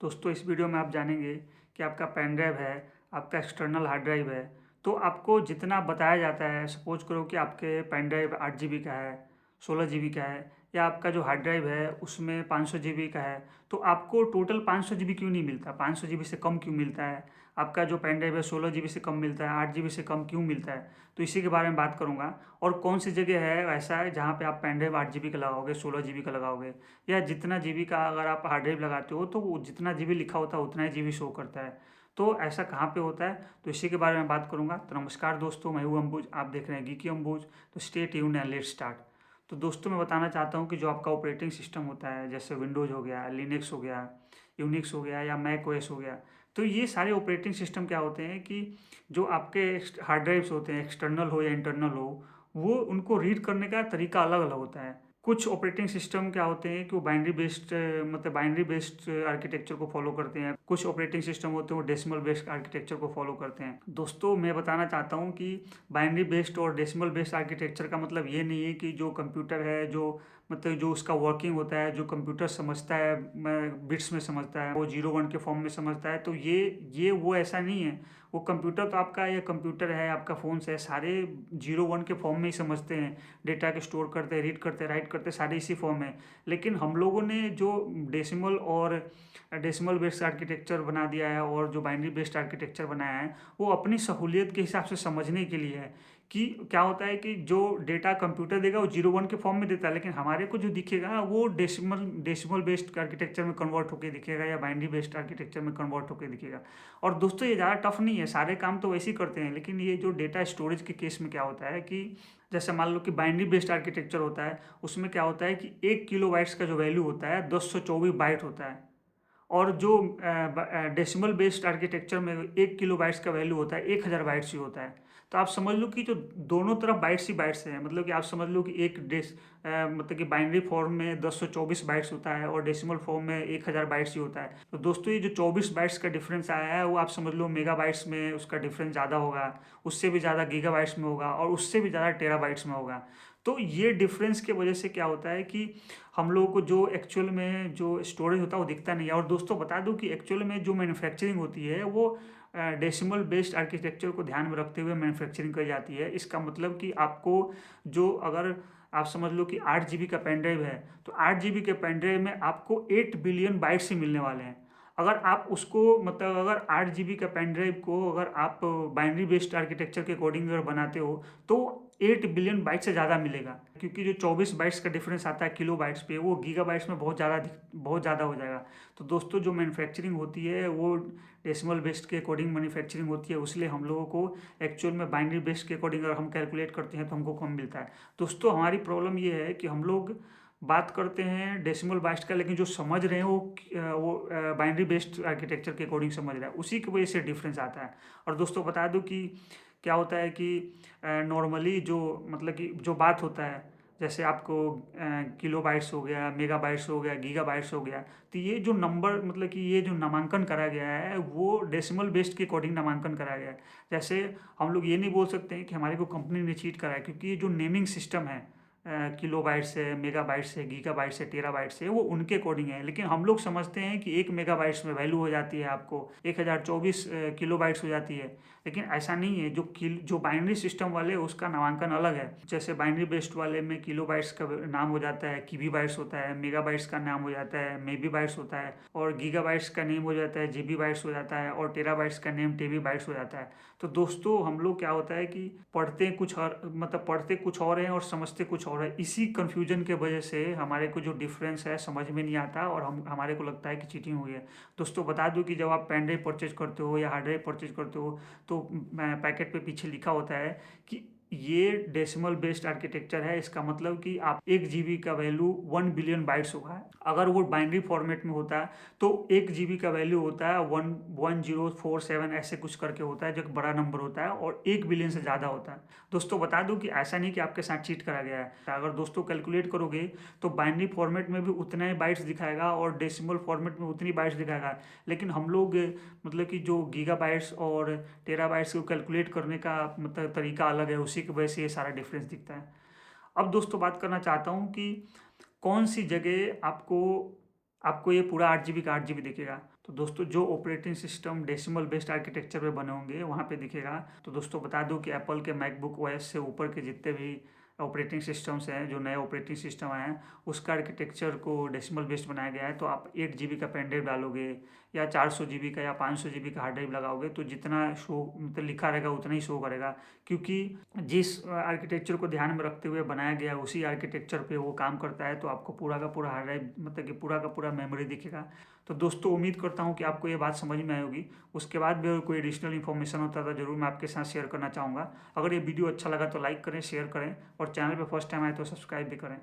दोस्तों इस वीडियो में आप जानेंगे कि आपका पेन ड्राइव है, आपका एक्सटर्नल हार्ड ड्राइव है, तो आपको जितना बताया जाता है, सपोज करो कि आपके पेन ड्राइव 8 जीबी का है, 16 जीबी का है, या आपका जो हार्ड ड्राइव है उसमें 500 जीबी का है, तो आपको टोटल 500 जीबी क्यों नहीं मिलता, 500 जीबी से कम क्यों मिलता है? आपका जो पेन ड्राइव है 16 जीबी से कम मिलता है, 8 जीबी से कम क्यों मिलता है? तो इसी के बारे में बात करूंगा। और कौन सी जगह है ऐसा है जहाँ पे आप पेन ड्राइव 8 जीबी का लगाओगे, 16 जीबी का लगाओगे, या जितना जीबी का अगर आप हार्ड ड्राइव लगाते हो तो वो जितना जीबी लिखा होता है उतना ही जीबी शो करता है। तो ऐसा कहाँ पे होता है, तो इसी के बारे में बात करूंगा। तो नमस्कार दोस्तों, मैं हूँ अंबुज, आप देख रहे हैं गीकी अंबुज। तो stay tuned and let's start. तो दोस्तों मैं बताना चाहता हूँ कि जो आपका ऑपरेटिंग सिस्टम होता है, जैसे विंडोज़ हो गया, लिनक्स हो गया, यूनिक्स हो गया, या मैक ओएस हो गया, तो ये सारे ऑपरेटिंग सिस्टम क्या होते हैं कि जो आपके हार्ड ड्राइव्स होते हैं, एक्सटर्नल हो या इंटरनल हो, वो उनको रीड करने का तरीका अलग अलग होता है। कुछ ऑपरेटिंग सिस्टम क्या होते हैं कि वो बाइनरी बेस्ड मतलब बाइनरी बेस्ड आर्किटेक्चर को फॉलो करते हैं। कुछ ऑपरेटिंग सिस्टम होते हैं वो डेसिमल बेस्ड आर्किटेक्चर को फॉलो करते हैं। दोस्तों मैं बताना चाहता हूँ कि बाइनरी बेस्ड और डेसिमल बेस्ड आर्किटेक्चर का मतलब ये नहीं है कि जो कंप्यूटर है, जो मतलब जो उसका वर्किंग होता है, जो कंप्यूटर समझता है, बिट्स में समझता है, वो 0 1 के फॉर्म में समझता है, तो ये वो ऐसा नहीं है। वो कंप्यूटर तो आपका, ये कंप्यूटर है, आपका फ़ोन है, सारे 0 1 के फॉर्म में ही समझते हैं। डेटा के स्टोर करते हैं, रीड करते हैं, राइट करते हैं, सारे इसी फॉर्म में। लेकिन हम लोगों ने जो डेसिमल और डेसिमल बेस्ड आर्किटेक्चर बना दिया है और जो बाइनरी बेस्ड आर्किटेक्चर बनाया है, वो अपनी सहूलियत के हिसाब से समझने के लिए है। कि क्या होता है कि जो डेटा कंप्यूटर देगा वो 0 1 के फॉर्म में देता है, लेकिन हमारे को जो दिखेगा वो डेसिमल बेस्ड आर्किटेक्चर में कन्वर्ट होकर दिखेगा, या बाइनरी बेस्ड आर्किटेक्चर में कन्वर्ट होकर दिखेगा। और दोस्तों ये ज़्यादा टफ नहीं है, सारे काम तो वैसे ही करते हैं। लेकिन ये जो डेटा स्टोरेज के केस में क्या होता है कि जैसे मान लो कि बाइनरी बेस्ड आर्किटेक्चर होता है, उसमें क्या होता है कि 1 किलो बाइट्स का जो वैल्यू होता है 1024 बाइट होता है। और जो डेसिमल बेस्ड आर्किटेक्चर में 1 किलो बाइट्स का वैल्यू होता है 1000 बाइट्स ही होता है। तो आप समझ लो कि जो दोनों तरफ बाइट्स ही बाइट्स हैं, मतलब कि आप समझ लो कि मतलब कि बाइनरी फॉर्म में 1024 बाइट्स होता है और डेसिमल फॉर्म में 1000 बाइट्स ही होता है। तो दोस्तों ये जो 24 बाइट्स का डिफरेंस आया है वो आप समझ लो मेगा बाइट्स में उसका डिफरेंस ज़्यादा होगा, उससे भी ज़्यादा गीगा बाइट्स में होगा, और उससे भी ज़्यादा टेराबाइट्स में होगा। तो ये डिफरेंस की वजह से क्या होता है कि हम लोगों को जो एक्चुअल में जो स्टोरेज होता है वो दिखता नहीं है। और दोस्तों बता दूं कि एक्चुअल में जो मैन्युफैक्चरिंग होती है वो डेसिमल बेस्ड आर्किटेक्चर को ध्यान में रखते हुए मैन्युफैक्चरिंग की जाती है। इसका मतलब कि आपको जो अगर आप समझ लो कि 8 जीबी का पेन ड्राइव है, तो 8 जीबी के पेन ड्राइव में आपको 8 बिलियन बाइट्स ही मिलने वाले हैं। अगर आप उसको मतलब अगर 8 जीबी का पेन ड्राइव को अगर आप बाइनरी बेस्ड आर्किटेक्चर के अकॉर्डिंग अगर बनाते हो तो 8 बिलियन बाइट से ज़्यादा मिलेगा। क्योंकि जो 24 बाइट्स का डिफरेंस आता है किलो बाइट्स पे, वो गीगा बाइट्स में बहुत ज़्यादा हो जाएगा। तो दोस्तों जो मैन्युफैक्चरिंग होती है वो डेसिमल बेस्ड के अकॉर्डिंग मैन्युफैक्चरिंग होती है, इसलिए हम लोगों को एक्चुअल में बाइनरी बेस्ड के अकॉर्डिंग अगर हम कैलकुलेट करते हैं तो हमको कम मिलता है। दोस्तों हमारी प्रॉब्लम ये है कि हम लोग बात करते हैं डेसिमल बाइट्स का, लेकिन जो समझ रहे हैं वो बाइनरी बेस्ड आर्किटेक्चर के अकॉर्डिंग समझ रहे हैं, उसी की वजह से डिफरेंस आता है। और दोस्तों बता दूं कि क्या होता है कि नॉर्मली जो मतलब कि जो बात होता है, जैसे आपको किलो बाइट्स हो गया, मेगा बाइट्स हो गया, गीगा बाइट्स हो गया, तो ये जो नंबर मतलब कि ये जो नामांकन करा गया है वो डेसिमल बेस्ड के अकॉर्डिंग नामांकन करा गया है। जैसे हम लोग ये नहीं बोल सकते हैं कि हमारे को कंपनी ने चीट करा है, क्योंकि ये जो नेमिंग सिस्टम है, किलो बाइट्स है, मेगा बाइट्स है, गीगा बाइट्स है, टेरा बाइट्स है, वो उनके अकॉर्डिंग है। लेकिन हम लोग समझते हैं कि 1 मेगा बाइट्स में वैल्यू हो जाती है आपको 1024 किलो बाइट्स हो जाती है। लेकिन ऐसा नहीं है। जो बाइनरी सिस्टम वाले उसका नामांकन अलग है। जैसे बाइनरी बेस्ड वाले में किलो बाइट्स का नाम हो जाता है कीबी बाइट्स होता है, मेगा बाइट्स का नाम हो जाता है मेबी बाइट्स होता है, और गीगा बाइट्स का नेम हो जाता है जीबी बाइट्स हो जाता है, और टेरा बाइट्स का नेम टेबी बाइट्स हो जाता है। तो दोस्तों हम लोग क्या होता है कि पढ़ते कुछ और, मतलब पढ़ते कुछ और हैं और समझते कुछ और है। इसी कन्फ्यूजन के वजह से हमारे को जो डिफरेंस है समझ में नहीं आता, और हमारे को लगता है कि चीटिंग हुई है। दोस्तों बता दूं कि जब आप पेन ड्राइव परचेज करते हो या हार्ड ड्राइव परचेज करते हो तो पैकेट पे पीछे लिखा होता है कि ये डेसिमल बेस्ड आर्किटेक्चर है। इसका मतलब कि आप 1 जीबी का वैल्यू 1 बिलियन बाइट्स होगा। अगर वो बाइनरी फॉर्मेट में होता है तो 1 जीबी का वैल्यू होता है 11047 ऐसे कुछ करके होता है, जो एक बड़ा नंबर होता है, और 1 बिलियन से ज़्यादा होता है। दोस्तों बता दूं कि ऐसा नहीं कि आपके साथ चीट करा गया है। अगर दोस्तों कैलकुलेट करोगे तो बाइनरी फॉर्मेट में भी उतना ही बाइट्स दिखाएगा और डेसिमल फॉर्मेट में उतनी बाइट्स दिखाएगा। लेकिन हम लोग मतलब कि जो गीगा बाइट्स और टेरा बाइट्स को कैलकुलेट करने का मतलब तरीका अलग है, उसी की वजह से ये सारा डिफरेंस दिखता है। अब दोस्तों बात करना चाहता हूँ कि कौन सी जगह आपको आपको ये पूरा 8 जीबी का 8 जीबी दिखेगा। तो दोस्तों जो operating system decimal based architecture पे बने होंगे वहाँ पे दिखेगा। तो दोस्तों बता दूं कि एप्पल के मैकबुक ओएस से ऊपर के जितने भी ऑपरेटिंग सिस्टम्स हैं, जो नए ऑपरेटिंग सिस्टम आए हैं, उसका आर्किटेक्चर को डेसिमल बेस्ड बनाया गया है। तो आप 8 GB का पेन ड्राइव डालोगे या 400 GB का या 500 GB का हार्ड ड्राइव लगाओगे तो जितना शो मतलब लिखा रहेगा उतना ही शो करेगा, क्योंकि जिस आर्किटेक्चर को ध्यान में रखते हुए बनाया गया है उसी आर्किटेक्चर पे वो काम करता है। तो आपको पूरा का पूरा हार्ड ड्राइव मतलब कि पूरा का पूरा मेमोरी दिखेगा। तो दोस्तों उम्मीद करता हूँ कि आपको ये बात समझ में आई होगी। उसके बाद भी अगर कोई एडिशनल इन्फॉर्मेशन होता है तो ज़रूर मैं आपके साथ शेयर करना चाहूँगा। अगर ये वीडियो अच्छा लगा तो लाइक करें, शेयर करें और चैनल पे फर्स्ट टाइम आए तो सब्सक्राइब भी करें।